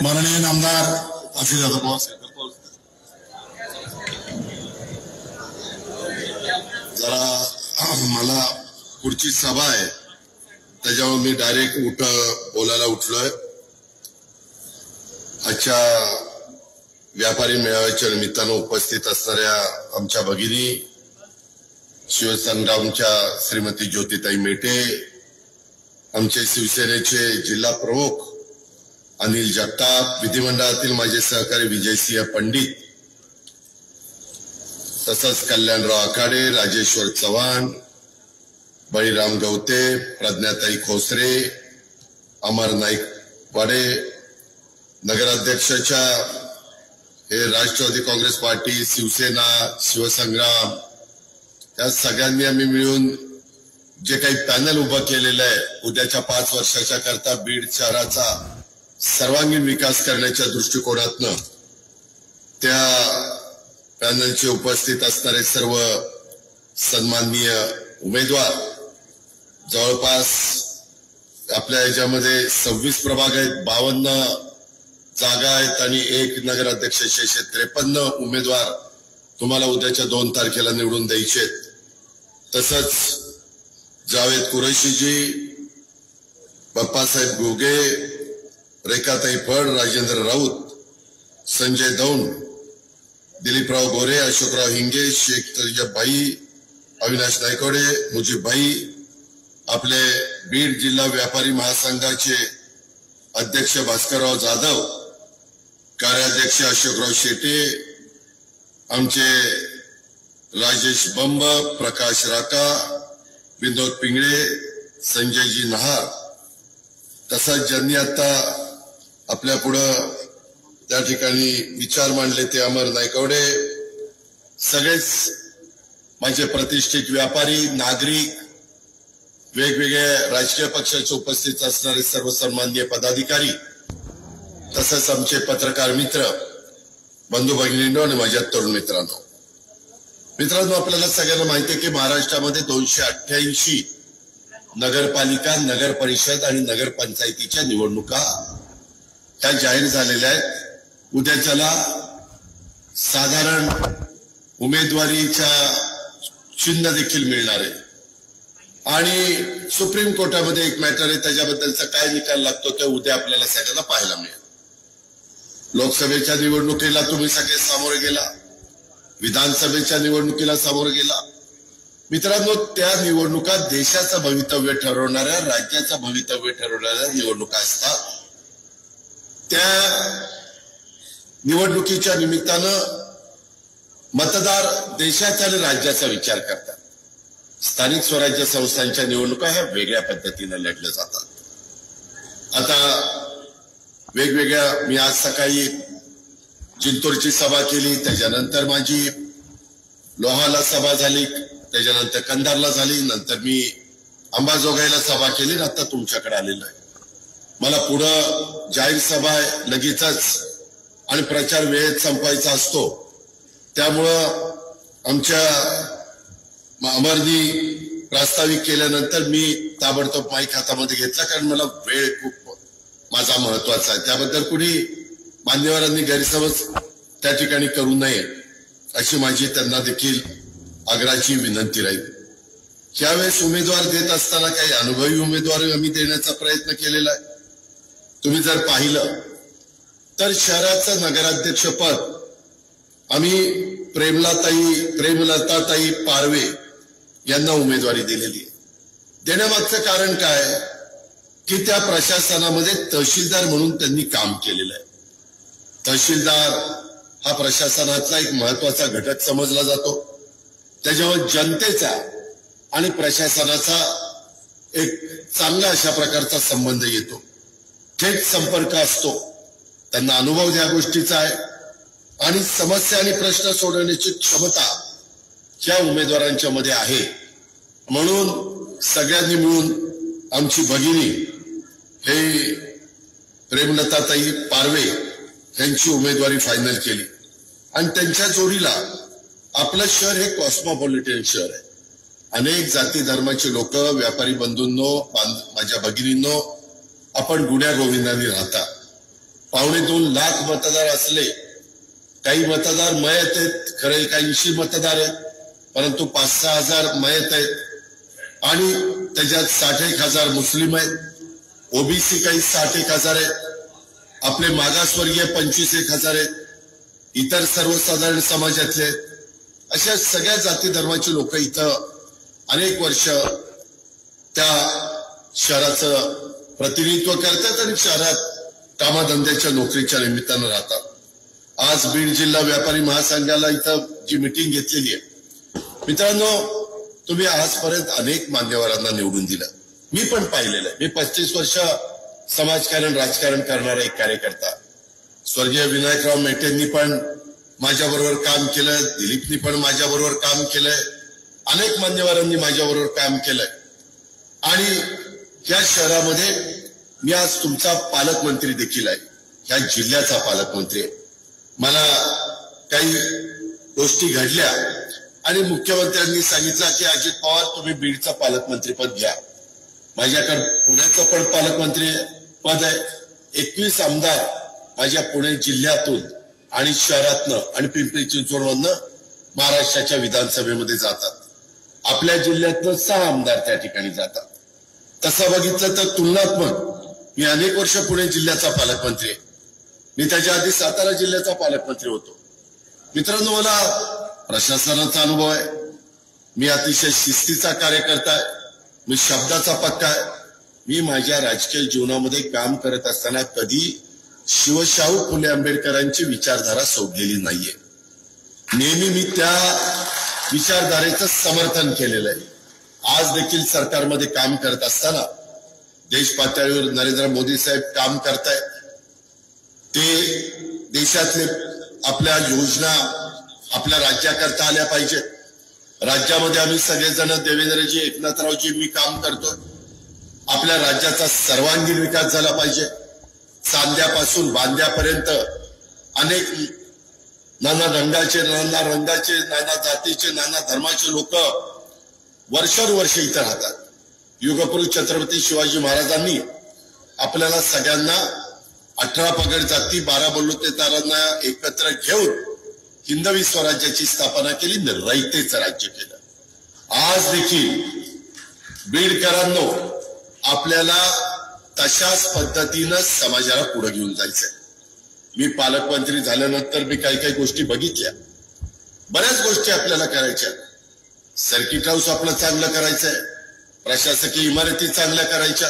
माननीय नामदार आशिष जाधव जरा मला पुढची सभा आहे त्याच्यावर मी डायरेक्ट बोलायला उठलोय। आजच्या व्यापारी मेळाव्याच्या निमित्तानं उपस्थित असणाऱ्या आमच्या भगिनी शिवसंग्रामच्या श्रीमती ज्योतिताई मेटे, आमचे शिवसेनेचे जिल्हा प्रमुख अनिल जगताप, विधिमंडळातील माझे सहकारी विजयसिंह पंडित, तसंच कल्याणराव आखाडे, राजेश्वर चव्हाण, बळीराम गवते, प्रज्ञाताई खोसरे, अमर नाईकवाडे, नगराध्यक्षाच्या हे राष्ट्रवादी काँग्रेस पार्टी, शिवसेना, शिवसंग्राम या सगळ्यांनी आम्ही मिळून जे काही पॅनल उभं केलेलं आहे उद्याच्या 5 वर्षाच्या करता बीड शहराचा सर्वांगीण विकास करण्याच्या दृष्टिकोनातनं त्या पॅनलचे उपस्थित असणारे सर्व सन्माननीय उमेदवार, जवळपास आपल्या याच्यामध्ये 26 प्रभाग आहेत, 52 जागा आहेत आणि 1 नगराध्यक्ष 653 उमेदवार तुम्हाला उद्याच्या 2 तारखेला निवडून द्यायचे। तसंच जावेद कुरैशीजी, बाप्पासाहेब घुगे, रेखाताई फड, राजेंद्र राऊत, संजय दौंड, दिलीपराव गोरे, अशोकराव हिंगे, शेख तरीजाभाई, अविनाश नायकवडे, मुजीबभाई, आपले बीड जिल्हा व्यापारी महासंघाचे अध्यक्ष भास्करराव जाधव, कार्याध्यक्ष अशोकराव शेटे, आमचे राजेश बंब, प्रकाश राका, विनोद पिंगळे, संजयजी नहार, तसंच ज्यांनी आता आपल्या पुढं त्या ठिकाणी विचार मांडले ते अमर नायकवडे, सगळेच माझे प्रतिष्ठित व्यापारी, नागरिक, वेगवेगळ्या राजकीय पक्षाचे उपस्थित असणारे सर्व सन्माननीय पदाधिकारी, तसंच आमचे पत्रकार मित्र, बंधू भगिनींनो आणि माझ्या तरुण मित्रांनो, आपल्याला सगळ्यांना माहिती आहे की महाराष्ट्रामध्ये 288 नगरपालिका, नगर परिषद आणि नगर पंचायतीच्या निवडणुका त्या जाहीर झालेल्या आहेत। उद्याच्याला साधारण उमेदवारीच्या चिन्ह देखील मिळणार आहे आणि सुप्रीम कोर्टामध्ये एक मॅटर आहे, त्याच्याबद्दलचा काय निकाल लागतो ते उद्या आपल्याला सगळ्यांना पाहायला मिळेल। लोकसभेच्या निवडणुकीला तुम्ही सगळे सामोरे गेला, विधानसभेच्या निवडणुकीला सामोरे गेला। मित्रांनो, त्या निवडणुका देशाचं भवितव्य ठरवणाऱ्या, राज्याचं भवितव्य ठरवणाऱ्या निवडणुका असतात। त्या निवडणुकीच्या निमित्तानं मतदार देशाचा आणि राज्याचा विचार करतात। स्थानिक स्वराज्य संस्थांच्या निवडणुका ह्या वेगळ्या पद्धतीने लढल्या जातात। आता वेगवेगळ्या, मी आज सकाळी जिंतूरची सभा केली, त्याच्यानंतर माझी लोहाला सभा झाली, त्याच्यानंतर कंधारला झाली, नंतर मी अंबाजोगाईला सभा केली, आता तुमच्याकडे आलेलो आहे। मला पुढं जाहीर सभा आहे लगेचच आणि प्रचार वेळेत संपवायचा असतो, त्यामुळं आमच्या अमरनी प्रास्ताविक केल्यानंतर मी ताबडतोब माईक हातामध्ये घेतला, कारण मला वेळ खूप माझा महत्वाचा आहे। त्याबद्दल कुणी मान्यवरांनी गैरसमज त्या ठिकाणी करू नये अशी माझी त्यांना देखील आग्रहाची विनंती राहील। यावेळेस उमेदवार देत असताना काही अनुभवी उमेदवार आम्ही देण्याचा प्रयत्न केलेला आहे। तुम्ही जर पाहिलं तर शहराचं नगराध्यक्ष पद आम्ही प्रेमलताताई पारवे यांना उमेदवारी दिलेली आहे। देण्यामागचं कारण काय की त्या प्रशासनामध्ये तहसीलदार म्हणून त्यांनी काम केलेलं आहे। तहसीलदार हा प्रशासनातला एक महत्वाचा घटक समजला जातो, त्याच्यावर जनतेचा आणि प्रशासनाचा एक चांगला अशा प्रकारचा संबंध येतो, थेट संपर्क असतो, त्यांना अनुभव त्या गोष्टीचा आहे आणि समस्या आणि प्रश्न सोडवण्याची क्षमता ज्या उमेदवारांच्या मध्ये आहे। म्हणून सगळ्यांनी मिळून आमची भगिनी हे प्रेमलताताई पारवे यांची उमेदवारी फायनल केली आणि त्यांच्या जोडीला आपलं शहर हे कॉस्मोपॉलिटन शहर आहे। अनेक जाती धर्माचे लोक, व्यापारी बंधूंनो, माझ्या भगिनींनो, आपण गुण्या गोविंदांनी राहता। 2.25 लाख मतदार असले, काही मतदार मयत आहेत, खरे 81 मतदार आहेत, परंतु 5-6 हजार मयत आहेत आणि त्याच्यात 61,000 मुस्लिम आहेत, ओबीसी काही 61,000 आहेत, आपले मागासवर्गीय 25,000 आहेत, इतर सर्वसाधारण समाजातले आहेत. अशा सगळ्या जाती धर्माची लोक इथं अनेक वर्ष त्या शहराचं प्रतिनिधित्व करतात आणि शहरात कामाधंद्याच्या नोकरीच्या निमित्तानं राहतात. आज बीड जिल्हा व्यापारी महासंघाला इथं जी मीटिंग घेतलेली आहे, मित्रांनो, तुम्ही आजपर्यंत अनेक मान्यवरांना निवडून दिलं, मी पण पाहिलेलं आहे. मी 35 वर्ष समाजकारण राजकारण करणारा एक कार्यकर्ता. स्वर्गीय विनायकराव मेटेंनी पण माझ्याबरोबर काम केलं, दिलीपनी पण माझ्याबरोबर काम केलंय, अनेक मान्यवरांनी माझ्याबरोबर काम केलंय आणि या शहरामध्ये मी आज तुमचा पालकमंत्री देखील आहे, ह्या जिल्ह्याचा पालकमंत्री आहे. मला काही गोष्टी घडल्या आणि मुख्यमंत्र्यांनी सांगितलं की अजित पवार तुम्ही बीडचा पालकमंत्रीपद घ्या. माझ्याकडे पुण्याचं पण पालकमंत्री पद आहे. 21 आमदार माझ्या पुणे जिल्ह्यातून आणि शहरातनं आणि पिंपरी चिंचवडमधनं महाराष्ट्राच्या विधानसभेमध्ये जातात. आपल्या जिल्ह्यातनं 6 आमदार त्या ठिकाणी जातात. तसं बघितलं तर तुलनात्मक मी अनेक वर्ष पुणे जिल्ह्याचा पालकमंत्री आहे. मी त्याच्या आधी सातारा जिल्ह्याचा पालकमंत्री होतो. मित्रांनो, मला प्रशासनाचा अनुभव आहे. मी अतिशय शिस्तीचा कार्यकर्ता आहे. मी शब्दाचा पक्का आहे. मी माझ्या राजकीय जीवनामध्ये काम करत असताना कधी शिवशाहू फुले आंबेडकरांची विचारधारा सोडलेली नाहीये. नेहमी मी त्या विचारधारेचं समर्थन केलेलं आहे. आज देखील सरकारमध्ये काम करत असताना देश पातळीवर नरेंद्र मोदी साहेब काम करतायत. ते देशातले आपल्या योजना आपल्या राज्याकरता आल्या पाहिजेत. राज्यामध्ये आम्ही सगळेजण देवेंद्रजी एकनाथरावजी मी काम करतोय. आपल्या राज्याचा सर्वांगीण विकास झाला पाहिजे. चांद्यापासून बांद्यापर्यंत अनेक नाना रंगाचे नाना जातीचे नाना धर्माचे लोक वर्षानुवर्ष इथं राहतात. युगपुरुष छत्रपती शिवाजी महाराजांनी आपल्याला सगळ्यांना 18 पगड जाती 12 बलुतेदारांना एकत्र घेऊन हिंदवी स्वराज्याची स्थापना केली, रयतेचं राज्य केलं. आज देखील बीडकरांनो आपल्याला तशाच पद्धतीनं समाजाला पुढे घेऊन जायचंय. मी पालकमंत्री झाल्यानंतर मी काही गोष्टी बघितल्या. बऱ्याच गोष्टी आपल्याला करायच्या. सर्किट हाऊस आपलं चांगलं करायचंय, प्रशासकीय इमारती चांगल्या करायच्या,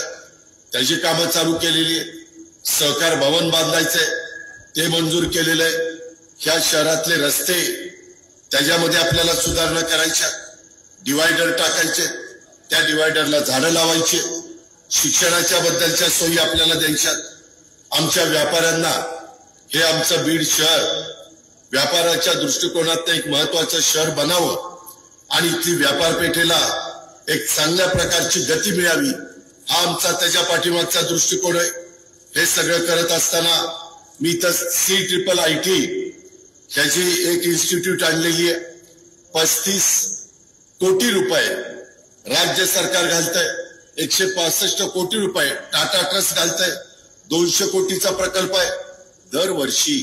त्याची कामं चालू केलेली आहे. सहकार भवन बांधायचंय, ते मंजूर केलेलं आहे. ह्या शहरातले रस्ते त्याच्यामध्ये आपल्याला सुधारणा करायच्या. डिवायडर टाकायचे, त्या डिवायडरला झाडं लावायचे. शिक्षणाच्या बद्दलच्या सोयी आपल्याला द्यायच्या. आमच्या व्यापाऱ्यांना हे आमचं बीड शहर व्यापाराच्या दृष्टिकोनात एक महत्वाचं शहर बनावं आणि इथली व्यापारपेठेला एक चांगल्या प्रकारची गती मिळावी, हा आमचा त्याच्या पाठीमागचा दृष्टिकोन आहे. हे सगळं करत असताना मी तर CIIT ह्याची एक इन्स्टिट्यूट आणलेली आहे. 35 कोटी रुपये राज्य सरकार घालतंय. 165 कोटी रुपये टाटा ट्रस्ट घालतंय. 200 कोटीचा प्रकल्प आहे. दरवर्षी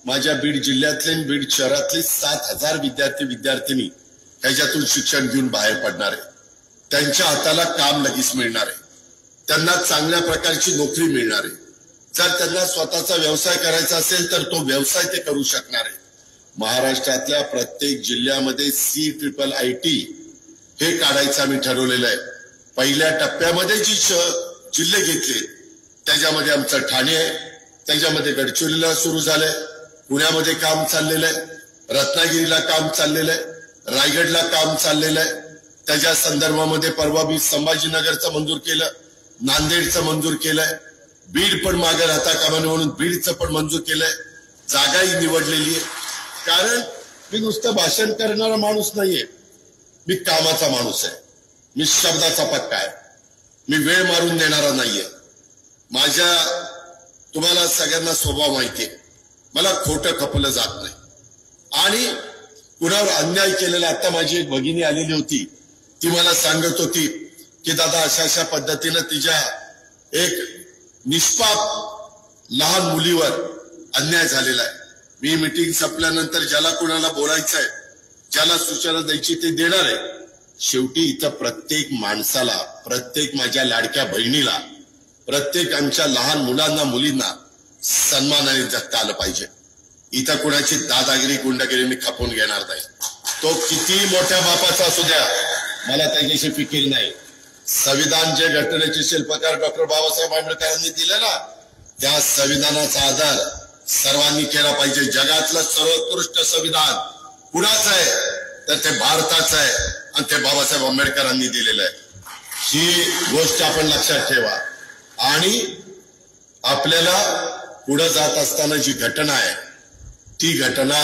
माझ्या बीड जिल्ह्यातले बीड शहरातले 7,000 विद्यार्थिनी ह्याच्यातून शिक्षण घेऊन बाहेर पडणार आहे. त्यांच्या हाताला काम लगेच मिळणार आहे. त्यांना चांगल्या प्रकारची नोकरी मिळणार आहे. जर त्यांना स्वतःचा व्यवसाय करायचा असेल तर तो व्यवसाय ते करू शकणार आहे. महाराष्ट्रातल्या प्रत्येक जिल्ह्यामध्ये CIIT हे काढायचं आम्ही ठरवलेलं आहे. पहिल्या टप्प्यामध्ये जी जिल्हे घेतले त्याच्यामध्ये आमचं ठाणे आहे, त्याच्यामध्ये गडचिरोलीला सुरू झालंय, पुण्यामध्ये काम चाललेलं आहे, रत्नागिरीला काम चाललेलं आहे, रायगडला काम चाललेलं आहे. त्याच्या संदर्भामध्ये परवा मी संभाजीनगरचं मंजूर केलं, नांदेडचं मंजूर केलंय. बीड पण मागे राहता कामा नये म्हणून बीडचं पण मंजूर केलंय. जागाही निवडलेली आहे. कारण मी नुसतं भाषण करणारा माणूस नाहीये, मी कामाचा माणूस आहे. मी शब्दाचा पक्का आहे. मी वेळ मारून देणारा नाहीये. माझ्या तुम्हाला सगळ्यांना स्वभाव माहितीये. मला खोटं खपलं जात नाही आणि कुणावर अन्याय केलेला. आता माझी एक भगिनी आलेली होती, ती मला सांगत होती की दादा अशा पद्धतीनं तिच्या एक निष्पाप लहान मुलीवर अन्याय झालेला आहे. मी मीटिंग संपल्यानंतर ज्याला कोणाला बोलायचं आहे, ज्याला सूचना द्यायची ते देणार आहे. शेवटी इथं प्रत्येक माणसाला, प्रत्येक माझ्या लाडक्या बहिणीला, प्रत्येक आमच्या लहान मुलांना मुलींना सन्मानाने जगता आलं पाहिजे. इथं कुणाची दादागिरी गुंडागिरी मी खपवून घेणार नाही. तो किती मोठ्या बापाचा असू द्या, मला त्याच्याशी फिकीर नाही. संविधान जे घटनेचे शिल्पकार डॉक्टर बाबासाहेब आंबेडकरांनी दिले ना, त्या संविधानाचा आदर सर्वांनी केला पाहिजे. जगातलं सर्वोत्कृष्ट संविधान कुणाचं आहे तर ते भारताचं आहे आणि ते बाबासाहेब आंबेडकरांनी दिलेलं आहे. ही गोष्ट आपण लक्षात ठेवा. आणि आपल्याला पुढे जात असताना जी घटना आहे ती घटना,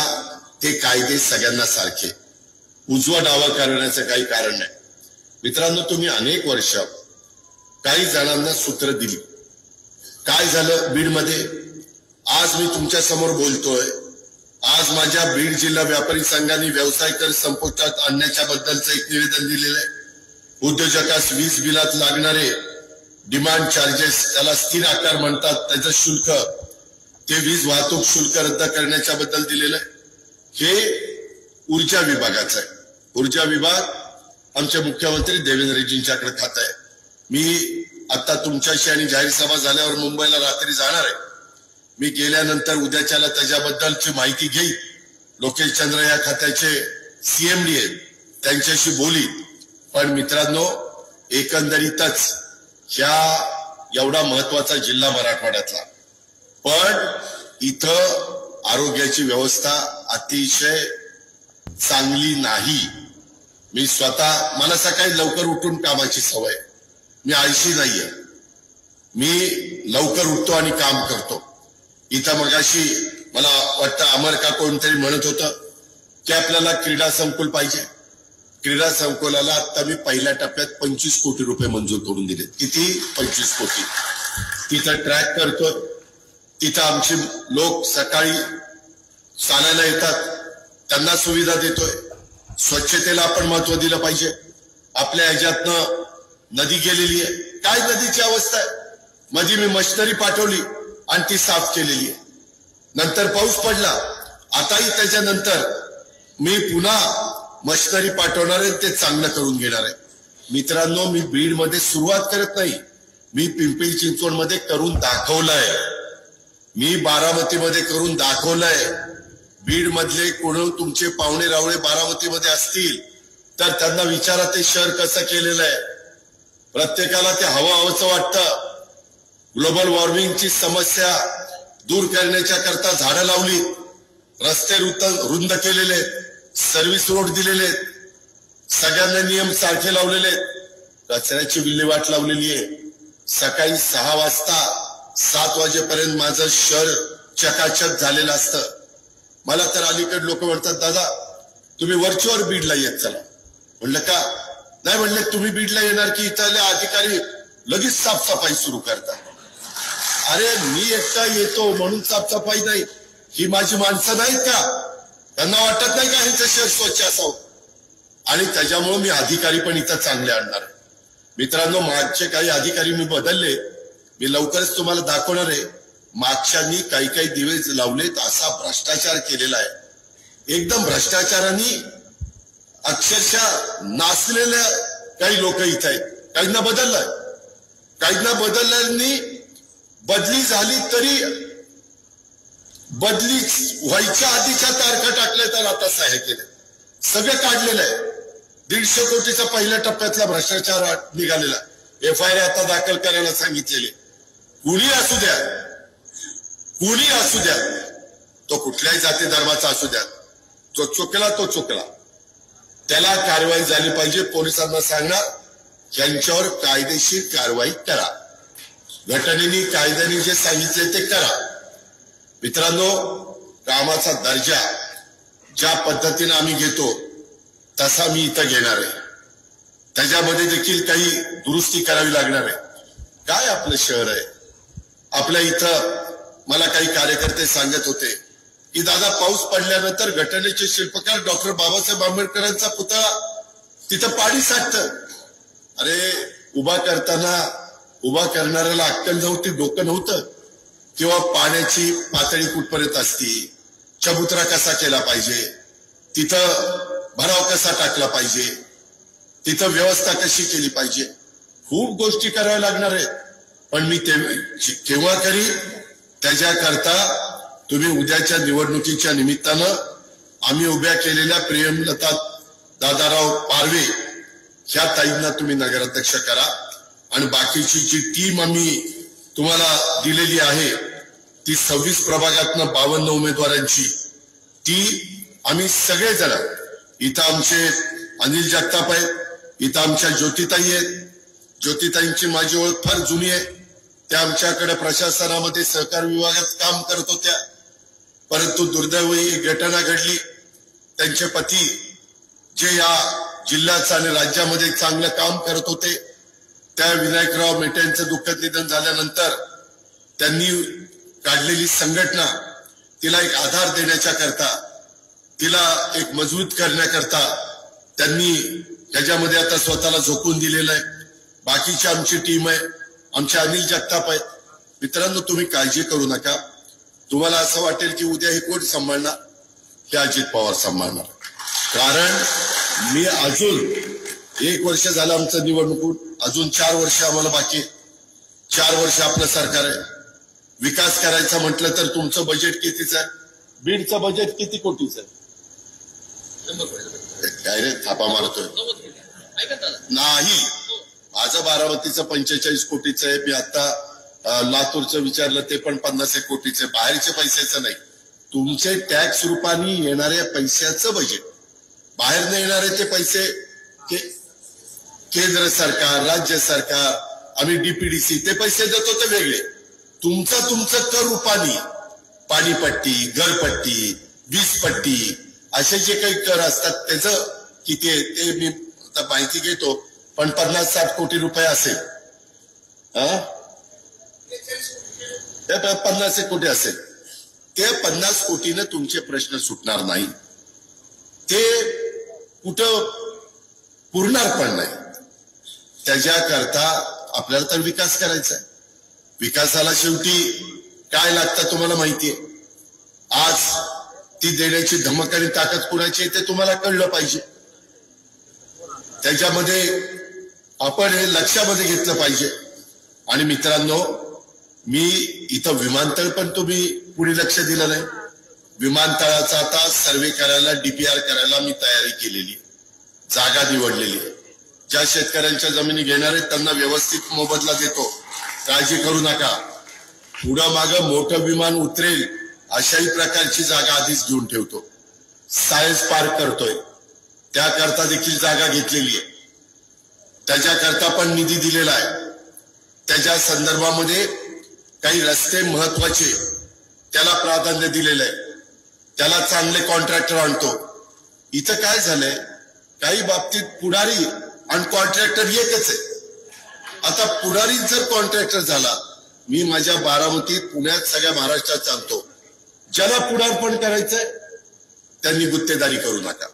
ते कायदे सगळ्यांना सारखे, उजवा डावा करण्याचं काही कारण नाही. मित्रांनो, तुम्ही अनेक वर्ष काही जणांना सूत्र दिली. काय झालं बीडमध्ये? आज मी तुमच्या समोर बोलतोय. आज माझ्या बीड जिल्हा व्यापारी संघाने व्यवसाय कर संपुष्टात आणण्याच्या बद्दलचं एक निवेदन दिलेलं आहे. उद्योजकास वीज बिलात लागणारे डिमांड चार्जेस, त्याला स्थिर आकार म्हणतात, त्याचं शुल्क, ते वीज वाहतूक शुल्क रद्द करण्याच्या बद्दल दिलेलं आहे. हे ऊर्जा विभागाचं आहे. ऊर्जा विभाग आमचे मुख्यमंत्री देवेंद्रजींच्याकडे खात आहे. मी आता तुमच्याशी आणि जाहीर सभा झाल्यावर मुंबईला रात्री जाणार आहे. मी गेल्यानंतर उद्याच्याला त्याच्याबद्दलची माहिती घेईन. लोकेश चंद्र या खात्याचे सीएमडी आहेत, त्यांच्याशी बोली. पण मित्रांनो, एकंदरीतच ह्या एवढा महत्वाचा जिल्हा मराठवाड्यातला, पण इथं आरोग्याची व्यवस्था अतिशय चांगली नाही. मी स्वतः, मला सकाळी लवकर उठून कामाची सवय, मी आळशी नाहीये. मी लवकर उठतो आणि काम करतो. इथं मगाशी मला वाटतं अमर का कोणतरी म्हणत होतं की आपल्याला क्रीडा संकुल पाहिजे. क्रीडा संकुलाला आता मी पहिल्या टप्प्यात 25 कोटी रुपये मंजूर करून दिले. किती? 25 कोटी. तिथं ट्रॅक करतोय. तिथं आमचे लोक सकाळी चालायला येतात, त्यांना सुविधा देतोय. स्वच्छतेला आपण महत्व दिलं पाहिजे. आपल्या ह्याच्यातनं नदी गेलेली आहे. काय नदीची अवस्था आहे? मध्ये मी मशिनरी पाठवली आणि ती साफ केलेली आहे. नंतर पाऊस पडला, आताही त्याच्यानंतर मी पुन्हा मशिनरी पाठवणार आहे, ते चांगलं करून घेणार आहे. मित्रांनो, मी बीड मध्ये सुरुवात करत नाही, मी पिंपरी चिंचवड मध्ये करून दाखवलंय. मी बारामतीमध्ये करून दाखवलंय. बीड मधले कोण तुमचे पाहुणे रावळे बारामतीमध्ये असतील तर त्यांना विचारा ते शहर कसं केलेलं आहे. प्रत्येकाला ते हवं वाटतं. ग्लोबल वॉर्मिंगची समस्या दूर करण्याच्या करता झाडं लावली, रस्ते रुंद केलेले, सर्व्हिस रोड दिलेले, सगळ्यांना नियम सारखे लावलेले, कचऱ्याची विल्हेवाट लावलेली आहे. सकाळी 6 वाजता 7 वाजेपर्यंत माझं शहर चकाचक झालेलं असतं. मला तर अलीकडे लोक म्हणतात, दादा तुम्ही वरचीवर बीडला येत चला. म्हणलं का? नाही म्हणले, तुम्ही बीडला येणार की इथले अधिकारी लगेच साफसफाई सुरू करतात. अरे मी एकटा येतो म्हणून साफसफाई नाही, ही माझी माणसं नाहीत का? त्यांना वाटत नाही का ह्यांचं शहर स्वच्छ असावं? आणि त्याच्यामुळे मी अधिकारी पण इथं चांगले आणणार. मित्रांनो, मागचे काही अधिकारी मी बदलले, मी लवकरच तुम्हाला दाखवणार आहे. मागच्यांनी काही दिवे लावलेत, असा भ्रष्टाचार केलेला आहे. एकदम भ्रष्टाचाराने अक्षरशः नाचलेल्या काही लोक इथं आहेत. काहींना बदललंय, काहींना बदलल्यानी बदली झाली तरी बदली व्हायच्या आधीच्या तारखा टाकल्या, तर आता सह्या केल्या, सगळं काढलेलं आहे. 150 कोटीचा पहिल्या टप्प्यातला भ्रष्टाचार निघालेला. FIR आता दाखल करायला सांगितलेले. कुणी असू द्या, कुणी असू द्या, तो कुठल्याही जाती धर्माचा असू द्या, जो चुकला तो चुकला, त्याला कारवाई झाली पाहिजे. पोलिसांना सांगणार यांच्यावर कायदेशीर कारवाई करा. घटनेने कायद्याने जे सांगितले ते करा. मित्रांनो, कामाचा दर्जा ज्या पद्धतीने आम्ही घेतो तसा मी इथं घेणार आहे. त्याच्यामध्ये देखील काही दुरुस्ती करावी लागणार आहे. काय आपलं शहर आहे. आपल्या इथं मला काही कार्यकर्ते सांगत होते की दादा, पाऊस पडल्यानंतर घटनेचे शिल्पकार डॉक्टर बाबासाहेब आंबेडकरांचा पुतळा तिथं पाणी साठतं. अरे, उभा करताना उभा करणाऱ्याला अक्कल नव्हती, डोकं नव्हतं. किंवा पाण्याची पातळी कुठपर्यंत असती, चबुतरा कसा केला पाहिजे, तिथं भराव कसा टाकला पाहिजे, तिथं व्यवस्था कशी केली पाहिजे, खूप गोष्टी कराव्या लागणार आहेत. पण मी केव्हा करी, त्याच्याकरता तुम्ही उद्याच्या निवडणुकीच्या निमित्तानं आम्ही उभ्या केलेल्या प्रेमलता दादाराव पारवे ह्या ताईंना तुम्ही नगराध्यक्ष करा. आणि बाकीची जी टीम आम्ही तुम्हाला दिलेली आहे ती 26 प्रभागातनं 52 उमेदवारांची, ती आम्ही सगळेजण, इथं आमचे अनिल जगताप आहेत, इथं आमच्या ज्योतिताई आहेत. ज्योतिताईंची माझी ओळख फार जुनी आहे. त्या आमच्याकडे प्रशासनामध्ये सहकार विभागात काम करत होत्या. परंतु दुर्दैवी एक घटना घडली. त्यांचे पती जे या जिल्ह्याचं आणि राज्यामध्ये चांगलं काम करत होते, त्या विनायकराव मेटे यांचं दुःखद निधन झाल्यानंतर त्यांनी काढलेली संघटना तिला एक आधार देण्याच्या करता, तिला एक मजबूत करण्याकरता त्यांनी त्याच्यामध्ये आता स्वतःला झोकून दिलेलं आहे. बाकीची आमची टीम आहे, आमचे अनिल जगताप आहेत. मित्रांनो, तुम्ही काळजी करू नका. तुम्हाला असं वाटेल की उद्या हे कोण सांभाळणार, हे अजित पवार सांभाळणार. कारण मी अजून 1 वर्ष झालं आमचं निवडणूक, अजून 4 वर्ष आम्हाला बाकी. 4 वर्ष आपलं सरकार आहे. विकास करायचा म्हटलं तर तुमचं बजेट कितीच आहे? बीडचं बजेट किती कोटीचं आहे? काय रे थापा मारतोय? नाही, माझं बारामतीचं 45 कोटीचं आहे. मी आता लातूरचं विचारलं, ते पण 50 कोटीचं आहे. बाहेरच्या पैशाचं नाही, तुमचे टॅक्स रूपाने येणाऱ्या पैशाचं बजेट. बाहेर न येणारे ते पैसे केंद्र सरकार, राज्य सरकार, आम्ही डीपीडीसी ते पैसे देतो ते वेगळे. तुमचं कर रूपाने पाणीपट्टी, घरपट्टी, वीजपट्टी असे जे काही कर असतात त्याचं किती आहे ते मी आता माहिती घेतो. पण 50-60 कोटी रुपये असेल, 50 कोटी असेल. ते 50 कोटीनं तुमचे प्रश्न सुटणार नाही, ते कुठं पुरणार पण नाही. त्याच्याकरता आपल्याला तर विकास करायचा आहे. विकासाला शेवटी काय लागतं तुम्हाला माहितीये. आज ती देण्याची धमक आणि ताकद कुणाची आहे ते तुम्हाला कळलं पाहिजे. त्याच्यामध्ये आपण हे लक्षामध्ये घेतलं पाहिजे. आणि मित्रांनो, मी इथं विमानतळ पण तुम्ही पुढे लक्ष दिलं नाही. विमानतळाचा आता सर्वे करायला, डीपीआर करायला मी तयारी केलेली, जागा निवडलेली आहे. ज्या शेतकऱ्यांच्या जमिनी घेणार आहेत त्यांना व्यवस्थित मोबदला देतो, काळजी करू नका. पुढं मागं मोठं विमान उतरेल अशाही प्रकारची जागा आधीच घेऊन ठेवतो. सायन्स पार्क करतोय, त्याकरता देखील जागा घेतलेली आहे. त्याच्याकरता पण निधी दिलेला आहे. त्याच्या संदर्भामध्ये काही रस्ते महत्वाचे त्याला प्राधान्य दिलेलं आहे. त्याला चांगले कॉन्ट्रॅक्टर आणतो. इथं काय झालंय, काही बाबतीत पुढारी आणि कॉन्ट्रॅक्टर एकच आहे. आता पुढारी जर कॉन्ट्रॅक्टर झाला, मी माझ्या बारामतीत, पुण्यात, सगळ्या महाराष्ट्रात सांगतो, ज्याला पुढारपण करायचंय त्यांनी गुत्तेदारी करू नका,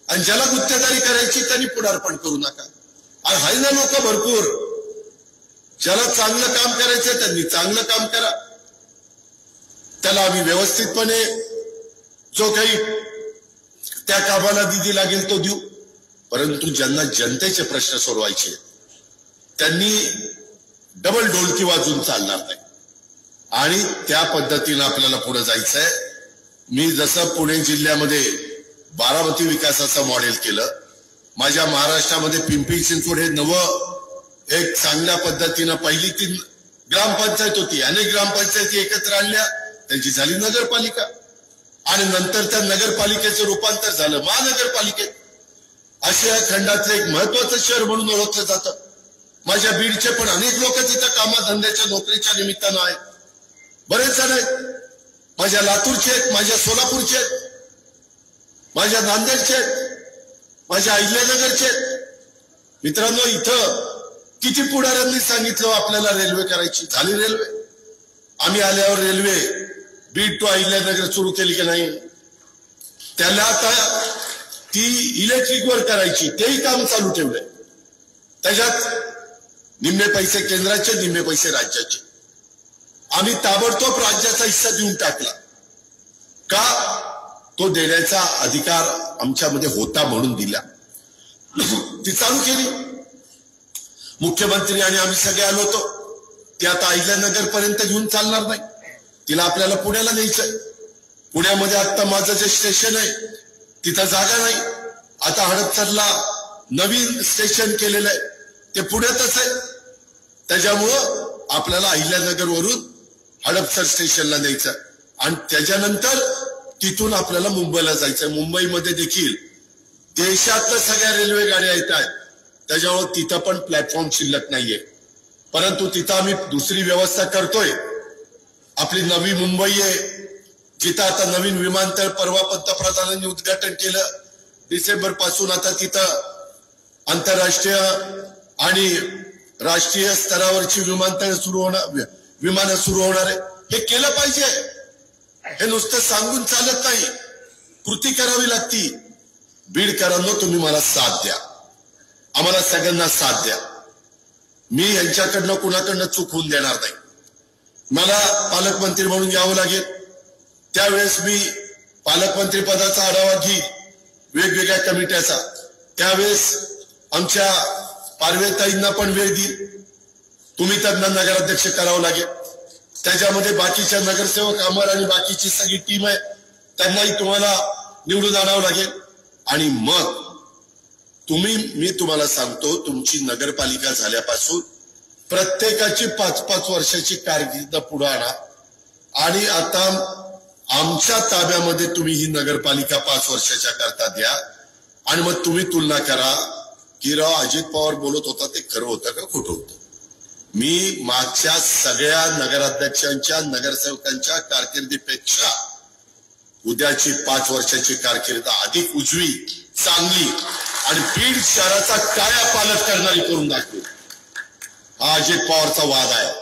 आणि ज्याला गुत्तेदारी करायची त्यांनी पुढारपण करू नका. आणि हाय ना लोक भरपूर, ज्याला चांगलं काम करायचंय त्यांनी चांगलं काम करा. त्याला आम्ही व्यवस्थितपणे जो काही त्या कामाला निधी लागेल तो देऊ. परंतु ज्यांना जनतेचे प्रश्न सोडवायचे त्यांनी डबल ढोलकी वाजून चालणार नाही. आणि त्या पद्धतीनं आपल्याला पुढे जायचंय. मी जसं पुणे जिल्ह्यामध्ये बारामती विकासाचं मॉडेल केलं, माझ्या महाराष्ट्रामध्ये पिंपरी चिंचवड हे नवं एक चांगल्या पद्धतीनं, पहिली 3 ग्रामपंचायत होती, अनेक ग्रामपंचायती एकत्र आणल्या, त्यांची झाली नगरपालिका. आणि नंतर त्या नगरपालिकेचं रूपांतर झालं महानगरपालिकेत. आशिया खंडातलं एक महत्वाचं शहर म्हणून ओळखलं जातं. माझ्या बीडचे पण अनेक लोक तिथं कामाधंद्याच्या, नोकरीच्या निमित्तानं आहेत. बरेच जण आहेत. माझ्या लातूरचे आहेत, माझ्या सोलापूरचे आहेत, माझ्या नांदेडचे आहेत, माझ्या अहिल्यानगरचे आहेत. मित्रांनो, इथं किती पुढाऱ्यांनी सांगितलं आपल्याला रेल्वे करायची, झाली रेल्वे. आम्ही आल्यावर रेल्वे बीड टू अहिल्यानगर सुरू केली की नाही. त्याला आता ती इलेक्ट्रिकवर करायची, तेही काम चालू ठेवलंय. त्याच्यात निम्मे पैसे केंद्राचे, निम्मे पैसे राज्याचे. आम्ही ताबडतोब राज्याचा हिस्सा देऊन टाकला का तो देण्याचा अधिकार आमच्यामध्ये होता म्हणून दिला ती चालू केली मुख्यमंत्री आणि आम्ही सगळे आलो होतो ती आता अहिल्यानगर पर्यंत घेऊन चालणार नाही तिला आपल्याला पुण्याला न्यायचंय पुण्यामध्ये आता माझं जे स्टेशन आहे तिथं जागा नाही आता हडपसरला नवीन स्टेशन केलेलं आहे ते पुण्यातच आहे त्याच्यामुळं आपल्याला अहिल्यानगर वरून हडपसर स्टेशनला न्यायचं आणि त्याच्यानंतर तिथून आपल्याला मुंबईला जायचंय मुंबईमध्ये देखील देशातल्या सगळ्या रेल्वे गाड्या येत आहेत त्याच्यामुळे तिथं पण प्लॅटफॉर्म शिल्लक नाहीये परंतु तिथं आम्ही दुसरी व्यवस्था करतोय आपली नवी मुंबई आहे जिथं आता नवीन विमानतळ परवा पंतप्रधानांनी उद्घाटन केलं डिसेंबर पासून आता तिथं आंतरराष्ट्रीय आणि राष्ट्रीय स्तरावरची विमानतळ सुरू होणार विमानं सुरू होणार आहे हे केलं पाहिजे हे नुसतं सांगून चालत नाही कृती करावी लागती बीडकरांनो तुम्ही मला साथ द्या आम्हाला सगळ्यांना साथ द्या मी यांच्याकडनं कुणाकडनं चूक होऊन देणार नाही मला पालकमंत्री म्हणून यावं लागेल त्यावेळेस मी पालकमंत्री पदाचा आढावा घेईन वेगवेगळ्या कमिट्याचा त्यावेळेस आमच्या पार्वेताईंना पण वेळ देईल तुम्ही त्यांना नगराध्यक्ष करावं लागेल त्याच्यामध्ये बाकीच्या नगरसेवक अमर आणि बाकीची सगळी टीम आहे त्यांनाही तुम्हाला निवडून आणावं लागेल आणि मग मी तुम्हाला सांगतो तुमची नगरपालिका झाल्यापासून प्रत्येकाची 5-5 वर्षाची कारकीर्द पुढे आणा आणि आता आमच्या ताब्यामध्ये तुम्ही ही नगरपालिका 5 वर्षाच्या करता द्या आणि मग तुम्ही तुलना करा की राव अजित पवार बोलत होता ते खरं होतं का खोटं होतं मी मागच्या सगळ्या नगराध्यक्षांच्या नगरसेवकांच्या कारकिर्दीपेक्षा उद्याची 5 वर्षाची कारकीर्द अधिक उजवी चांगली आणि बीड शहराचा कायापालट करणारी करून दाखवू हा अजित पवारचा वाद आहे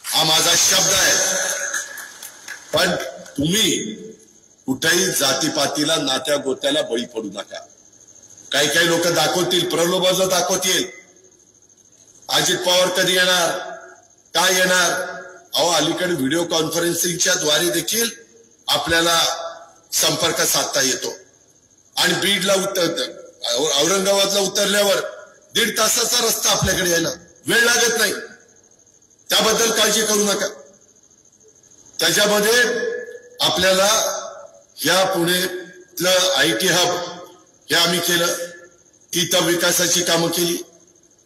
हा माझा शब्द आहे पण तुम्ही कुठेही जातीपातीला नात्या गोत्याला बळी पडू नका काही काही लोक दाखवतील प्रलोभन दाखवतील अजित पवार कधी येणार काय येणार अहो अलीकडे व्हिडिओ कॉन्फरन्सिंगच्या द्वारे देखील आपल्याला संपर्क साधता येतो आणि बीडला औरंगाबादला उतरल्यावर 1.5 तासाचा रस्ता आपल्याकडे यायला वेळ लागत नाही त्याबद्दल काळजी करू नका त्याच्यामध्ये आपल्याला या पुण्यातलं IT हब हे आम्ही केलं तिथं विकासाची कामं केली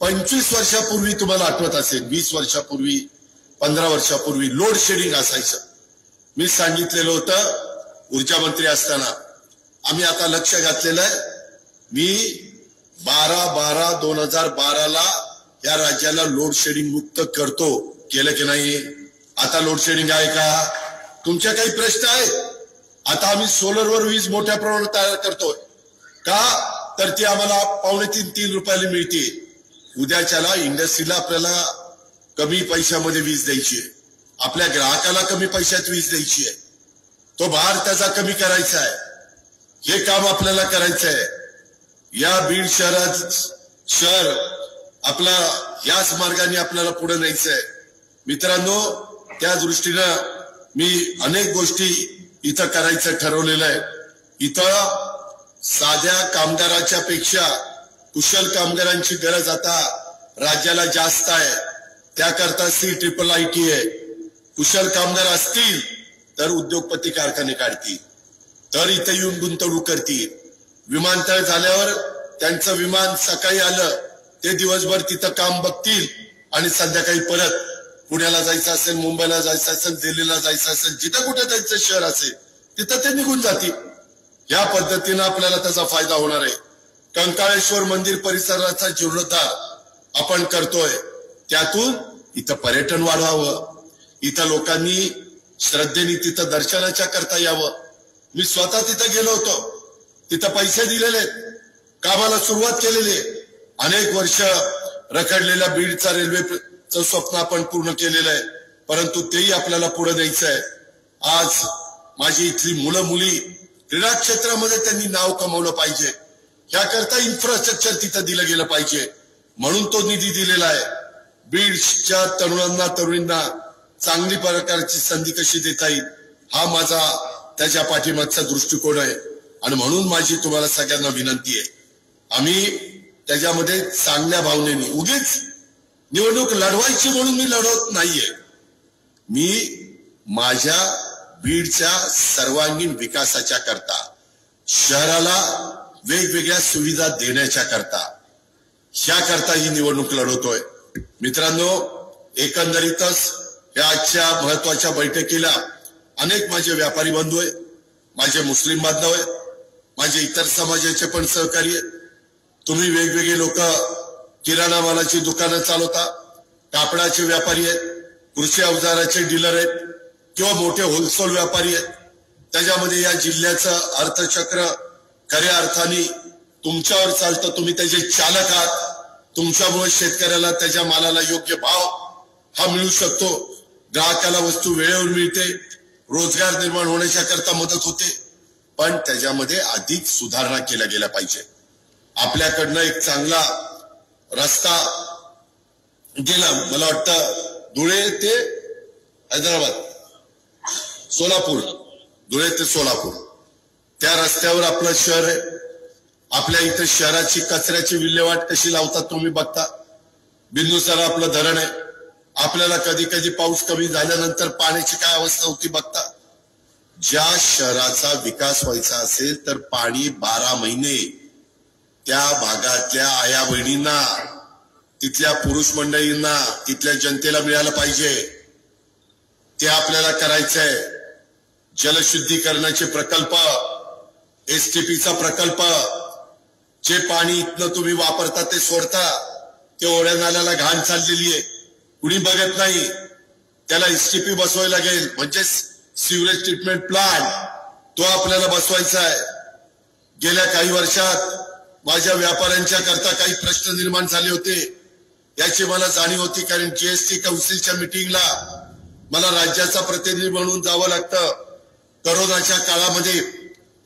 25 वर्षापूर्वी तुम्हाला आठवत असेल 20 वर्षापूर्वी 15 वर्षापूर्वी लोड शेडिंग असायचं मी सांगितलेलं होतं ऊर्जा मंत्री असताना आम्ही आता लक्ष घातलेलं आहे मी 12/12/2012 ला या राज्याला लोड शेडिंग मुक्त करतो केलं की नाही आता लोड शेडिंग आहे का तुमच्या काही प्रश्न आहेत आता आम्ही सोलरवर वीज मोठ्या प्रमाणात तयार करतोय का तर ती आम्हाला 2.5-3 रुपयाला मिळते उद्याच्याला इंडस्ट्रीला आपल्याला कमी पैशामध्ये वीज द्यायची आहे आपल्या ग्राहकाला कमी पैशात वीज द्यायची आहे तो भार त्याचा कमी करायचा आहे हे काम आपल्याला करायचं आहे या बीड शहर आपला याच मार्गाने आपल्याला पुढे न्यायचं आहे मित्रांनो त्या दृष्टीनं मी अनेक गोष्टी इथं करायचं ठरवलेलं आहे इथं साध्या कामगाराच्या पेक्षा कुशल कामगारांची गरज आता राज्याला जास्त आहे त्याकरता CIIT आहे कुशल कामगार असतील तर उद्योगपती कारखाने काढतील तर इथे येऊन गुंतवणूक करतील विमानतळ झाल्यावर त्यांचं विमान सकाळी आलं ते दिवसभर तिथं काम बघतील आणि संध्याकाळी परत पुण्याला जायचं असेल मुंबईला जायचं असेल दिल्लीला जायचं असेल जिथं कुठे त्यांचं शहर असेल तिथं ते निघून जातील या पद्धतीनं आपल्याला त्याचा फायदा होणार आहे कंकाळेश्वर मंदिर परिसराचा जीर्णोद्धार आपण करतोय त्यातून इथं पर्यटन वाढवावं इथं लोकांनी श्रद्धेने तिथं दर्शनाच्या करता यावं मी स्वतः तिथं गेलो होतो तिथं पैसे दिलेले कामाला सुरुवात केलेली अनेक वर्ष रखडलेल्या बीडचा रेल्वेचं स्वप्न आपण पूर्ण केलेलं आहे परंतु तेही आपल्याला पुढे द्यायचं आहे आज माझी इथली मुलं मुली क्रीडा क्षेत्रामध्ये त्यांनी नाव कमवलं पाहिजे याकरता इन्फ्रास्ट्रक्चर तिथं दिलं गेलं पाहिजे म्हणून तो निधी दिलेला आहे बीडच्या तरुणांना तरुणींना चांगली प्रकारची संधी कशी देता येईल हा माझा त्याच्या पाठीमागचा दृष्टिकोन आहे। आणि म्हणून माझी तुम्हाला सगळ्यांना विनंती आहे, आम्ही त्याच्यामध्ये चांगल्या भावनेने, उगीच निवडणूक लढवायची म्हणून मी लढवत नाहीये, मी माझ्या बीडच्या सर्वांगीण विकासाच्या करता, शहराला वेगवेगळ्या सुविधा देण्याच्या करता, ह्या करता ही निवडणूक लढवतोय। मित्रांनो, एकंदरीतच या आजच्या महत्वाच्या बैठकीला अनेक माझे व्यापारी बंधू आहेत, माझे मुस्लिम बांधव आहेत, माझे इतर समाजाचे पण सहकारी आहेत। तुम्ही वेगवेगळे लोक किराणा मालाची दुकानं चालवता, कापडाचे व्यापारी आहेत, कृषी अवजाराचे डीलर आहेत किंवा मोठे होलसेल व्यापारी आहेत। त्याच्यामध्ये या जिल्ह्याचं अर्थचक्र खऱ्या अर्थाने तुमच्यावर चालतं, तुम्ही त्याचे चालक आहात। तुमच्यामुळे शेतकऱ्याला त्याच्या मालाला योग्य भाव हा मिळू शकतो, ग्राहकाला वस्तू वेळेवर मिळते, रोजगार निर्माण होण्याच्या करता मदत होते। पण त्याच्यामध्ये अधिक सुधारणा केल्या गेल्या पाहिजे। आपल्याकडनं एक चांगला रस्ता गेला, मला वाटतं धुळे ते हैदराबाद, सोलापूर, धुळे ते सोलापूर, त्या रस्त्यावर आपलं शहर आहे। आपल्या इथे शहराची कचऱ्याची विल्हेवाट कशी लावतात तुम्ही बघता, बिंदुसार आपलं धरण आहे, आपल्याला कधी कधी पाऊस कमी झाल्यानंतर पाण्याची काय अवस्था होती बघता। ज्या शहराचा विकास व्हायचा असेल तर पाणी 12 महिने त्या भागातल्या आया बहिणींना, तिथल्या पुरुष मंडळींना, तिथल्या जनतेला मिळालं पाहिजे, ते आपल्याला करायचंय। जलशुद्धीकरणाचे प्रकल्प, एसटीपीचा प्रकल्प, जे पाणी इथनं तुम्ही वापरता ते सोडता, ते ओढ्या नाल्याला घाण चाललेली आहे, कुणी बघत नाही, त्याला एसटीपी बसवायला लागेल, म्हणजे सिवरेज ट्रीटमेंट प्लांट, तो आपल्याला बसवायचा आहे। गेल्या काही वर्षात माझ्या व्यापाऱ्यांच्या करता काही प्रश्न निर्माण झाले होते, याची मला जाणीव होती, कारण जीएसटी काउन्सिलच्या मीटिंगला मला राज्याचा प्रतिनिधी म्हणून जावं लागतं। कोरोनाच्या काळामध्ये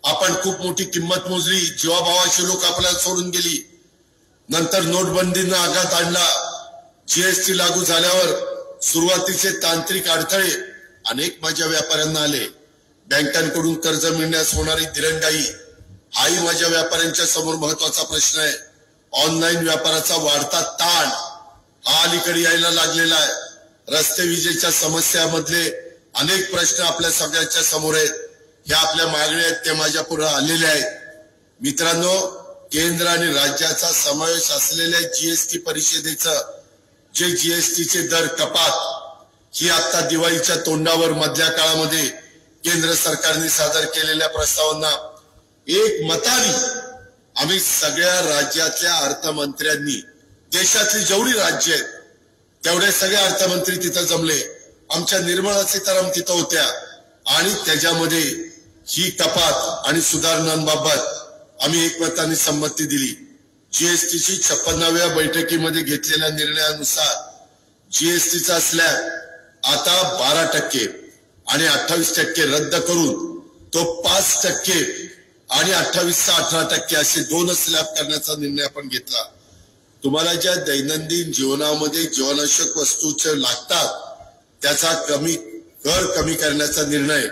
आपण खूप मोठी किंमत मोजली, जीवाभावाची लोक आपल्याला सोडून गेली, नंतर नोटबंदीनं आघात आणला, जीएसटी लागू झाल्यावर सुरुवातीचे तांत्रिक अडथळे अनेक माझ्या व्यापाऱ्यांना आले, बँकांकडून कर्ज मिळण्यास होणारी दिरंगाई हाही माझ्या व्यापाऱ्यांच्या समोर महत्वाचा प्रश्न आहे। ऑनलाईन व्यापाराचा वाढता ताण हा अलीकडे यायला लागलेला आहे। रस्ते विजेच्या समस्यामधले अनेक प्रश्न आपल्या सगळ्यांच्या समोर आहेत, ह्या आपल्या मागण्या आहेत, त्या माझ्या पुढे आलेल्या आहेत। मित्रांनो, केंद्र आणि राज्याचा समावेश असलेल्या जीएसटी परिषदेचं जे जीएसटीचे दर कपात ही आता दिवाळीच्या तोंडावर मधल्या काळामध्ये केंद्र सरकारने सादर केलेल्या प्रस्तावांना एक मताने आम्ही सगळ्या राज्यातल्या अर्थमंत्र्यांनी, देशातली जेवढी राज्य आहेत तेवढे सगळे अर्थमंत्री तिथं जमले, आमच्या निर्मला सीतारामन तिथं होत्या, आणि त्याच्यामध्ये ही कपात आणि सुधारणांबाबत आम्ही एकमताने संमती दिली। जीएसटीची 56व्या बैठकीमध्ये घेतलेल्या निर्णयानुसार जीएसटीचा स्लॅब आता 12% आणि 28% रद्द करून तो 5% आणि 28चा 18% असे 2 स्लॅब करण्याचा निर्णय आपण घेतला। तुम्हाला ज्या दैनंदिन जीवनामध्ये जीवनावश्यक वस्तूचे लागतात त्याचा कर कमी करण्याचा निर्णय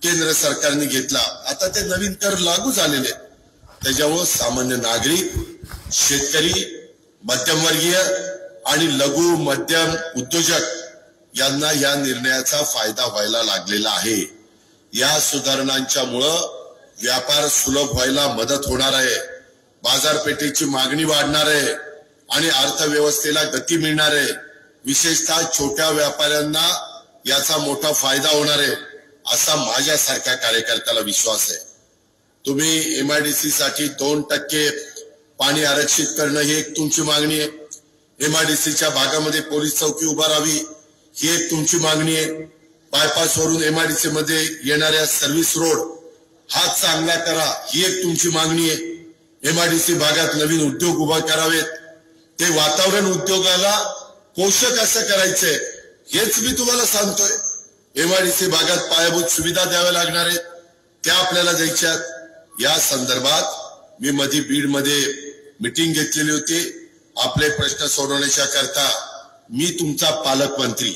केंद्र सरकारने घेतला। आता ते नवीन कर लागू झालेले, त्याच्यामुळे सामान्य नागरिक, शेतकरी, मध्यमवर्गीय आणि लघु मध्यम उद्योजक यांना या निर्णयाचा फायदा व्हायला लागलेला आहे। या सुधारणांच्यामुळं व्यापार सुलभ व्हायला मदत होणार आहे, बाजारपेठेची मागणी वाढणार आहे आणि अर्थव्यवस्थेला गती मिळणार आहे। विशेषतः छोट्या व्यापाऱ्यांना याचा मोठा फायदा होणार आहे असा माझ्यासारख्या कार्यकर्त्याला विश्वास आहे। तुम्ही एमआयडीसी साठी 2% पाणी आरक्षित करणं ही एक तुमची मागणी आहे, एमआयडीसीच्या भागामध्ये पोलीस चौकी उभारावी ही एक तुमची मागणी आहे, बायपास वरून एमआयडीसी मध्ये येणाऱ्या सर्व्हिस रोड हा चांगला करा ही एक तुमची मागणी आहे, एमआयडीसी भागात नवीन उद्योग उभा करावेत, ते वातावरण उद्योगाला पोषक असं करायचंय हेच मी तुम्हाला सांगतोय। एमआयडीसी भागात पायाभूत सुविधा द्याव्या लागणार आहेत, त्या आपल्याला द्यायच्या। या संदर्भात मी मध्ये बीड मध्ये मीटिंग घेतलेली होती, आपले प्रश्न सोडवण्याच्या करता मी तुमचा पालकमंत्री,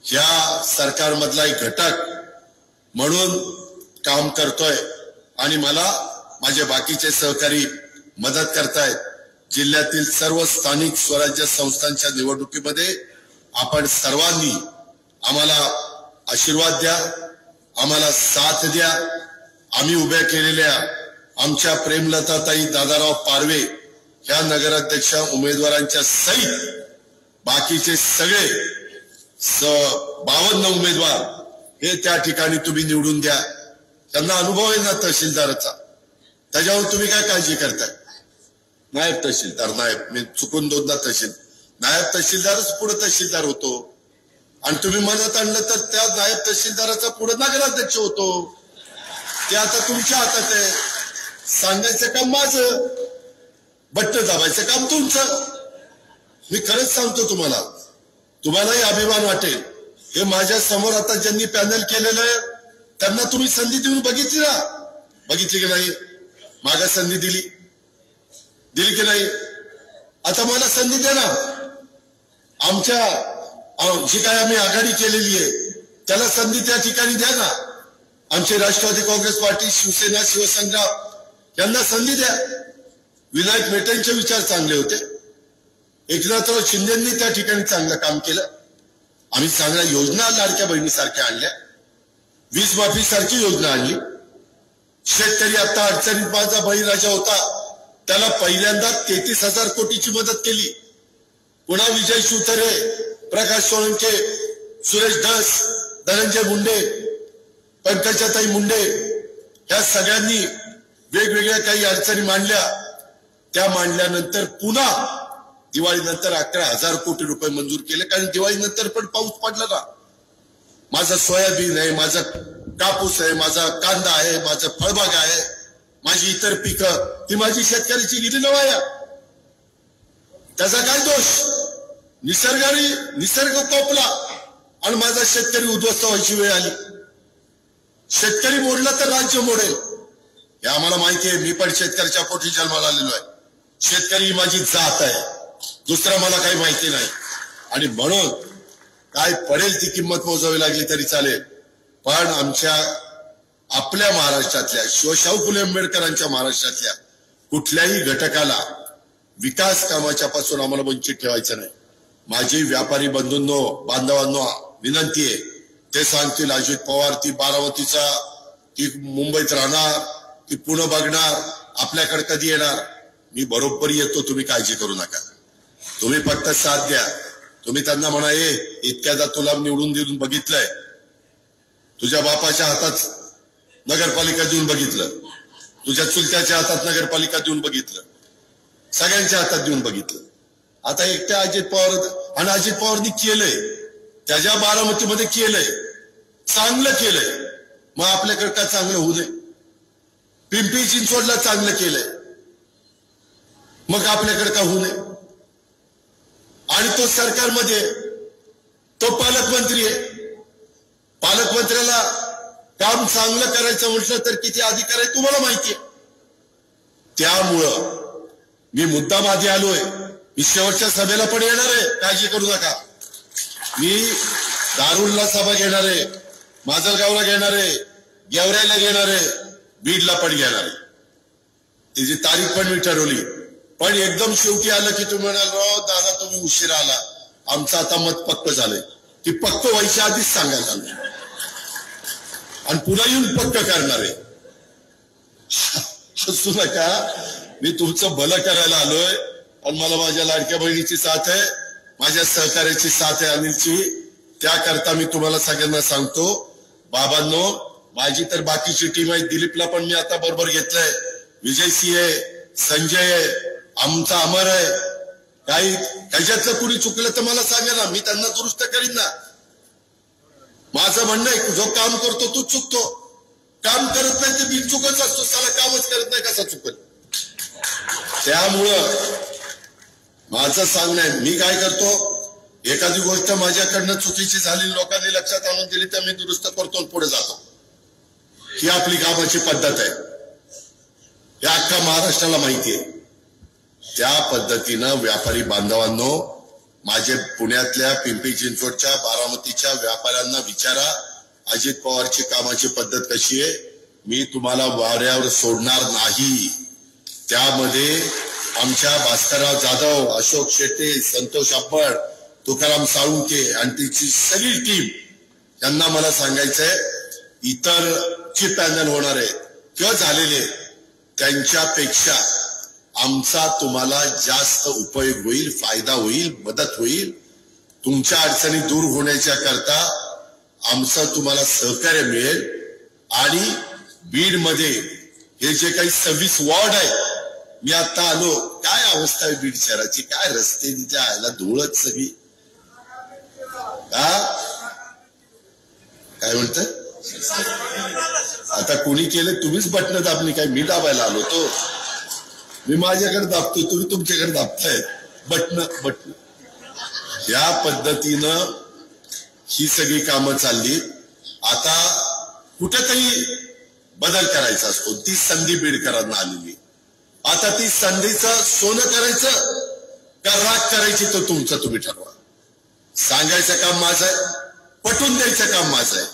ह्या सरकारमधला एक घटक म्हणून काम करतोय आणि मला माझे बाकीचे सहकारी मदत करतायत। जिल्ह्यातील सर्व स्थानिक स्वराज्य संस्थांच्या निवडणुकीमध्ये आपण सर्वांनी आम्हाला आशीर्वाद द्या, आम्हाला साथ द्या। आम्ही उभ्या केलेल्या आमच्या प्रेमलताताई दादाराव पारवे ह्या नगराध्यक्ष उमेदवारांच्या सहित बाकीचे सगळे 52 उमेदवार हे त्या ठिकाणी तुम्ही निवडून द्या। त्यांना अनुभव आहे ना तहसीलदाराचा, त्याच्यावर तुम्ही काय काळजी करताय? नायब तहसीलदार, मी चुकून दोनदा नायब तहसीलदारच पुढे तहसीलदार होतो आणि तुम्ही मनात आणलं तर त्या नायब तहसीलदाराचा पुढे नगराध्यक्ष होतो। ते आता तुमच्या हातात आहे, सांगायचं काम माझं, बटन दाबायचं काम तुमचं। मी खरंच सांगतो तुम्हालाही अभिमान वाटेल। हे माझ्या समोर आता ज्यांनी पॅनल केलेलं आहे त्यांना तुम्ही संधी देऊन बघितली की नाही? मागा संधी दिली की नाही? आता मला संधी द्या ना। आमच्या जी काय आम्ही आघाडी केलेली आहे त्याला संधी त्या ठिकाणी द्या ना। आमचे राष्ट्रवादी काँग्रेस पार्टी, शिवसेना, शिवसंग्राम यांना संधी द्या। विनायक मेटेंचे विचार चांगले होते, एकनाथराव शिंदेंनी त्या ठिकाणी चांगलं काम केलं। आम्ही चांगल्या योजना लाडक्या बहिणीसारख्या आणल्या, वीज माफी सारखी योजना आणली। शेतकरी आता अडचणीत माझा बळीराजा होता, त्याला पहिल्यांदा 33,000 कोटीची मदत केली। पुन्हा विजय शिवतरे, प्रकाश सोळंके, सुरेश धस, धनंजय मुंडे, पंकजाताई मुंडे या सगळ्यांनी वेगवेगळ्या काही अडचणी मांडल्या। त्या मांडल्यानंतर पुन्हा दिवाळीनंतर 11,000 कोटी रुपये मंजूर केले, कारण दिवाळीनंतर पण पाऊस पडला ना। माझं सोयाबीन आहे, माझा कापूस आहे, माझा कांदा आहे, माझं फळबाग आहे, माझी इतर पिकं, ती माझी शेतकऱ्याची गेली ना वाया। त्याचा काय दोष? निसर्ग कोपला आणि माझा शेतकरी उद्ध्वस्त व्हायची वेळ आली। शेतकरी मोडला तर राज्य मोडेल हे आम्हाला माहिती आहे। मी पण शेतकऱ्याच्या पोटी जन्माला आलेलो आहे। शेतकरी ही माझी जात आहे, दुसरा मला काही माहिती नाही। आणि म्हणून काय पडेल ती किंमत मोजावी लागली तरी चालेल, पण आपल्या महाराष्ट्रातल्या शिवशाहू फुले आंबेडकरांच्या महाराष्ट्रातल्या कुठल्याही घटकाला विकास कामाच्या पासून आम्हाला वंचित ठेवायचं नाही। माझी व्यापारी बांधवांनो विनंती आहे, ते सांगतील अजित पवार ती बारामतीचा, ती मुंबईत राहणार, ती पुणे बघणार, आपल्याकडे कधी येणार? मी बरोबर येतो, तुम्ही काळजी करू नका। तुम्ही फक्त साथ द्या। तुम्ही त्यांना म्हणा, इतक्यादा तुला निवडून देऊन बघितलंय, तुझ्या बापाच्या हातात नगरपालिका देऊन बघितलं, तुझ्या चुलत्याच्या हातात नगरपालिका देऊन बघितलं, सगळ्यांच्या हातात देऊन बघितलं। आता एकट्या अजित पवार, आणि अजित पवारनी केलंय, त्याच्या बारामतीमध्ये केलंय, चांगलं केलंय, मग आपल्याकडे काय चांगलं होऊ नये? पिंपरी चिंचवडला चांगलं केलंय, मग आपल्याकडे का होऊ नये? आणि तो सरकारमध्ये तो पालकमंत्री आहे, पालकमंत्र्याला काम चांगलं करायचं म्हटलं तर किती अधिकार आहे तुम्हाला माहितीये। त्यामुळं मी मुद्दाम आधी आलोय, मी शेवटच्या सभेला पण येणार आहे, काळजी करू नका। मी दारुलला सभा घेणार आहे, माजलगावला घेणार आहे, गेवराईला घेणार आहे, बीडला पण घेणार आहे। तिची तारीख पण मी ठरवली, पण एकदम शेवटी आलं की तुम्ही म्हणाल, दादा तुम्ही उशिरा आला, आमचं आता मत पक्क झालंय। ती पक्क व्हायच्या आधीच सांगायला आलं आणि पुन्हा येऊन पक्क करणार आहे। हसू नका, मी तुमचं भलं करायला आलोय आणि मला माझ्या लाडक्या बहिणीची साथ आहे, माझ्या सहकार्याची साथ आहे अनिलची। त्याकरता मी तुम्हाला सगळ्यांना सांगतो, बाबांनो, माझी तर बाकीची टीम आहे, दिलीपला पण मी आता बरोबर घेतलंय, विजयसिंह आहे, संजय आहे, आमचा अमर आहे। काही ह्याच्यातलं कुणी चुकलं तर मला सांगा ना, मी त्यांना दुरुस्त करीन ना। माझं म्हणणं आहे, जो काम करतो तो चुकतो, काम करत नाही ते बिल चुकच असतो, साला कामच करत नाही कसा चुकत? त्यामुळं माझं सांगणं आहे, मी काय करतो, एखादी गोष्ट माझ्याकडनं चुकीची झाली, लोकांनी लक्षात आणून दिली तर मी दुरुस्त करतो, पुढे जातो। ही आपली कामाची पद्धत आहे, या अख्खा महाराष्ट्राला माहिती आहे। त्या पद्धतीनं व्यापारी बांधवांनो, माझे पुण्यातल्या पिंपरी चिंचवडच्या बारामतीच्या व्यापाऱ्यांना विचारा अजित पवारची कामाची पद्धत कशी आहे। मी तुम्हाला वाऱ्यावर सोडणार नाही। त्यामध्ये आमच्या भास्करराव जाधव, अशोक शेट्टे, संतोष अब्बड, तुकाराम साळुंखे आणि तिची सगळी टीम यांना मला सांगायचंय इतरची पॅनल होणार आहे किंवा झालेले त्यांच्यापेक्षा आमचा तुम्हाला जास्त उपयोग होईल, फायदा होईल, मदत होईल। तुमच्या अडचणी दूर होण्याच्या करता आमचं तुम्हाला सहकार्य मिळेल। आणि बीड मध्ये हे जे काही 26 वॉर्ड आहे, मी आता आलो, काय अवस्था आहे बीड शहराची, काय रस्ते तिच्या आयला धूळच सगळी। काय म्हणत आता कोणी केलं? तुम्हीच बटन दाबली, काय मी दाबायला आलो तो? मी माझ्याकडे दाबतो, तुम्ही तुमच्याकडे दाबताय बटन। या पद्धतीनं ही सगळी कामं चालली। आता कुठेतरी बदल करायचा असतो, ती संधी बीडकरांना आलेली। आता ती संधीचं सोनं करायचं का राख करायची तो तुमचं तुम्ही ठरवा। सांगायचं काम माझं आहे, पटवून द्यायचं काम माझं आहे,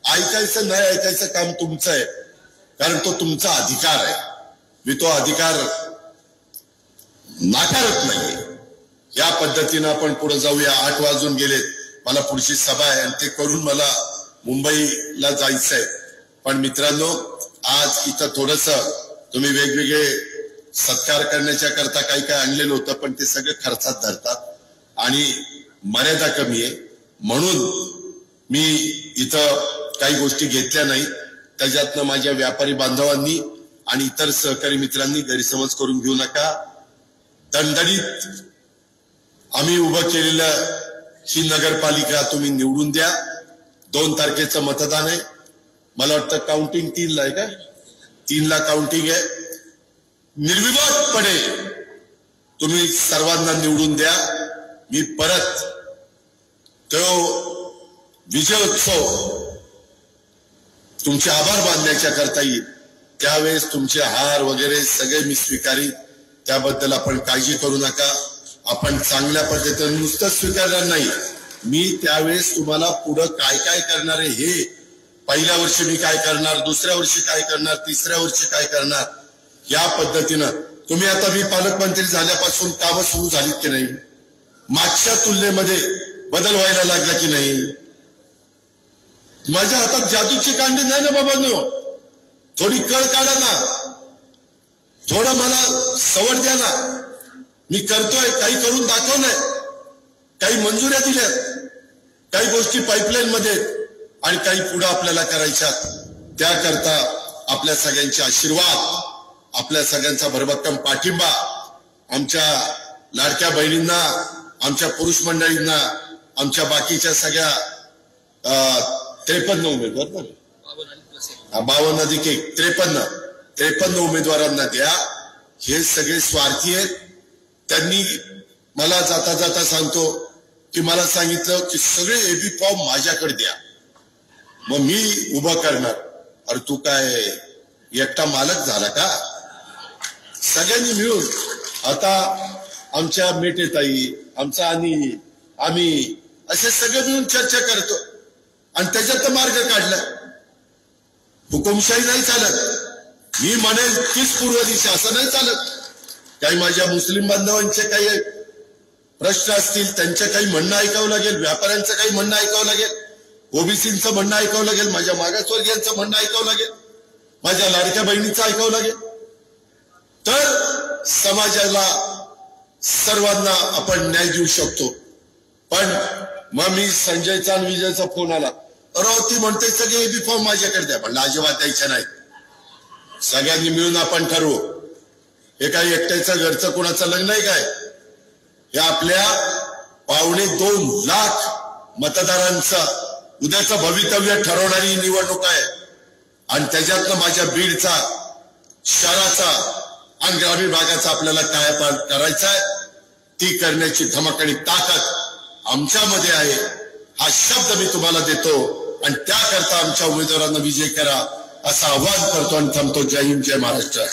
ऐकायचं नाही ऐकायचं काम तुमचं आहे, कारण तो तुमचा अधिकार आहे। मी तो अधिकार नाकारत नाही। या पद्धतीनं आपण पुढे जाऊया। 8 वाजून गेलेत, मला पुढची सभा आहे आणि ते करून मला मुंबईला जायचंय। पण मित्रांनो, आज इथं थोडस तुम्ही वेगवेगळे सत्कार करण्याच्या करता काही काय आणलेलं होतं, पण ते सगळे खर्चात धरतात आणि मर्यादा कमी आहे, म्हणून मी इथं काही गोष्टी घेतल्या नाही। त्याच्यातनं माझ्या व्यापारी बांधवांनी आणि इतर सहकारी मित्रांनी गैरसमज करून घेऊ नका। दणदणीत आम्ही उभं केलेलं ही नगरपालिका तुम्ही निवडून द्या। 2 तारखेचं मतदान आहे, मला वाटतं काउंटिंग 3 ला आहे का? 3 ला काउंटिंग आहे। निर्विवादपणे तुम्ही सर्वांना निवडून द्या। मी परत तो विजयोत्सव तुमचे आभार मानण्याच्या करता येईल, त्यावेळेस तुमचे हार वगैरे सगळे मी स्वीकारीन, त्याबद्दल आपण काळजी करू नका। आपण चांगल्या पद्धतीने नुसतं स्वीकारणार नाही, मी त्यावेळेस तुम्हाला पुढं काय काय करणार आहे हे, पहिल्या वर्षी मी काय करणार, दुसऱ्या वर्षी काय करणार, तिसऱ्या वर्षी काय करणार, या पद्धतीनं तुम्ही आता मी पालकमंत्री झाल्यापासून कामं सुरू झालीत की नाही, मागच्या तुलनेमध्ये बदल व्हायला लागला की नाही? माझ्या हातात जादूची कांडी नाही ना बाबांनो, थोडी कळ काढा ना, थोडं मला सवड द्या ना। मी करतोय, काही करून दाखवलंय, काही मंजुऱ्या दिल्यात, काही गोष्टी पाईपलाईन मध्ये आणि काही पुढे आपल्याला करायच्यात। त्याकरता आपल्या सगळ्यांचे आशीर्वाद, आपल्या सगळ्यांचा भरभक्कम पाठिंबा, आमच्या लाडक्या बहिणींना, आमच्या पुरुष मंडळींना, आमच्या बाकीच्या सगळ्या 53 उमेदवार ना, 52 अधिक 1 53 उमेदवारांना द्या। हे सगळे स्वार्थी आहेत। त्यांनी मला जाता जाता सांगतो की मला सांगितलं की सगळे एबी फॉर्म माझ्याकडे द्या, मग मी उभं करणार। अरे तू काय एकटा मालक झाला का? सगळ्यांनी मिळून आता आमच्या मेटेताई, आमचा आणि आम्ही असे सगळे मिळून चर्चा करतो आणि त्याच्यात मार्ग काढला। हुकुमशाही नाही चालत, मी म्हणेल तीच पूर्व दिशा, असं नाही चालत। काही माझ्या मुस्लिम बांधवांचे काही प्रश्न असतील, त्यांचे काही म्हणणं ऐकावं लागेल, व्यापाऱ्यांचं काही म्हणणं ऐकावं लागेल, ओबीसींचं म्हणणं ऐकावं लागेल, माझ्या मागासवर्गीयांचं म्हणणं ऐकावं लागेल, माझ्या लाडक्या बहिणीचं ऐकावं लागेल, तर समाजाला सर्वांना आपण न्याय देऊ शकतो। पण मग मी संजयचा आणि विजयचा फोन आला, ती म्हणते सगळे एबी फॉर्म माझ्याकडे द्या, पण अजिबात द्यायच्या नाही, सगळ्यांनी मिळून आपण ठरवू। हे काही एकट्याचं घरचं कोणाचं लग्न आहे काय? हे आपल्या 2.25 लाख मतदारांचा उद्याचं भवितव्य ठरवणारी निवडणूक आहे आणि त्याच्यातनं माझ्या बीडचा, शहराचा आणि ग्रामीण भागाचा आपल्याला कायापालट करायचा आहे। ती करण्याची धमक आणि ताकद आमच्यामध्ये आहे, हा शब्द मी तुम्हाला देतो आणि त्याकरता आमच्या उमेदवारांना विजय करा असं आवाहन करतो आणि थांबतो। जय हिंद, जय महाराष्ट्र।